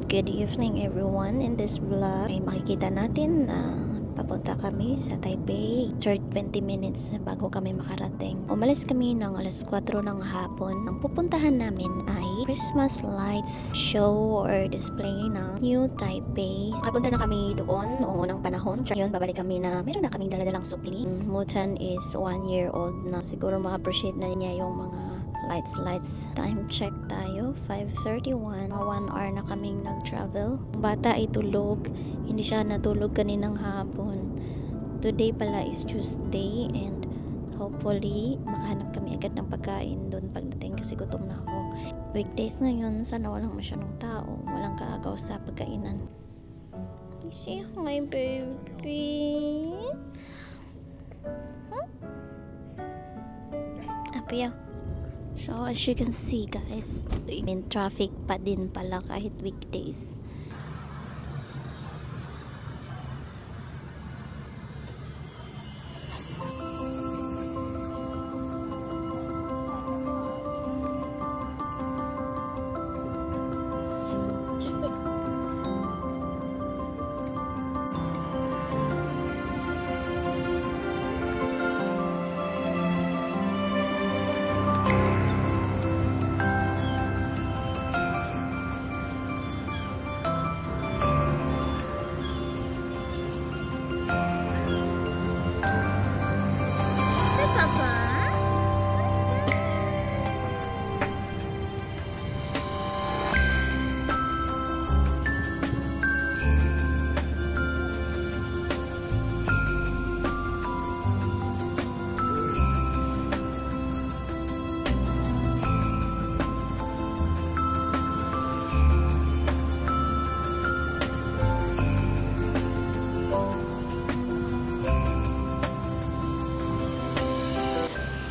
Good evening everyone. In this vlog ay makikita natin na papunta kami sa Taipei. 20 minutes bago kami makarating. Umalis kami ng alas 4 ng hapon. Ang pupuntahan namin ay Christmas lights show or display ng New Taipei. Kapunta na kami doon noong unang panahon. Ngayon babalik kami na meron na kaming daladalang supli. Mutan is 1 year old na. Siguro maka-appreciate na niya yung mga lights. Time check tayo, 5:31. 1 hour na kaming nag-travel. Bata ay tulog. Hindi siya natulog kaninang hapon. Today pala is Tuesday and hopefully makahanap kami agad ng pagkain doon pagdating kasi gutom na ako. Weekdays na yun, sana walang masyadong tao. Walang kaagaw sa pagkainan. Say hi, baby. Huh? Apia. So as you can see guys, in traffic pa din pala kahit weekdays.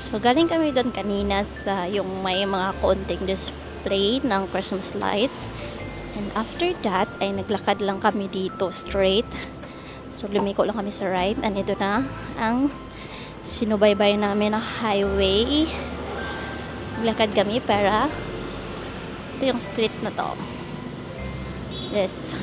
So galing kami doon kanina sa yung may mga konting display ng Christmas lights. And after that ay naglakad lang kami dito straight. So lumiko lang kami sa right. And ito na ang sinubaybay namin na highway. Naglakad kami para ito yung street na to. This.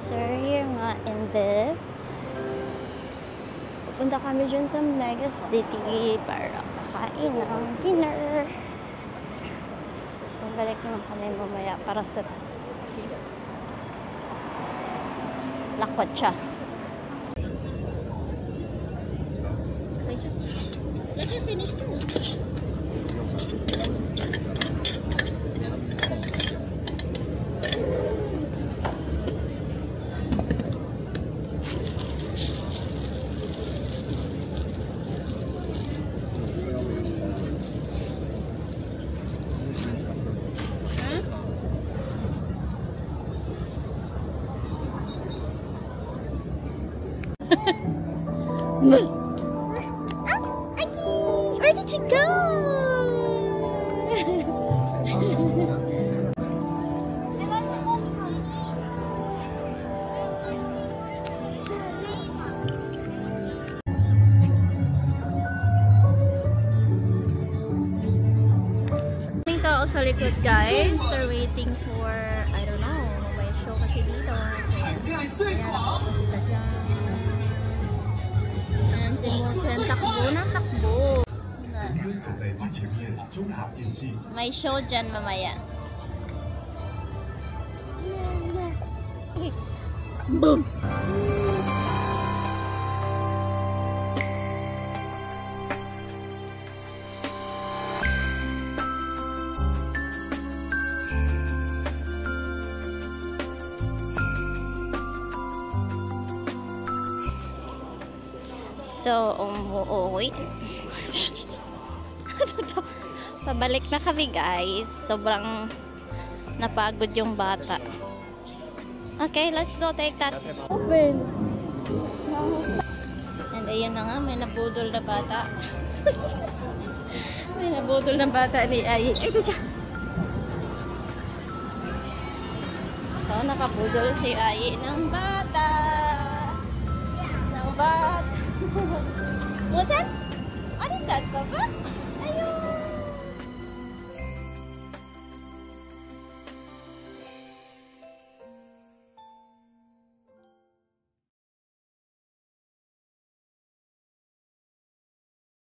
So here nga in this, pupunta kami dyan sa Mega City para makain ng dinner. Balik naman kami mamaya para sa lakwat siya. Let you finish too. Where did you go? May tao sa likod guys. They're waiting for, I don't know, may show kasi dito. So, ayan ako sila dyan. Takbo ng takbo. May show dyan mamaya. Boom! So, wait. Pabalik na kami guys. Sobrang napagod yung bata. Okay, let's go take that. Open. And ayun na nga, may nabudol na bata. May nabudol na bata ni Ai. So, nakabudol si Ai ng bata. Ng bata. What's that? What is that, Coco? Ayun.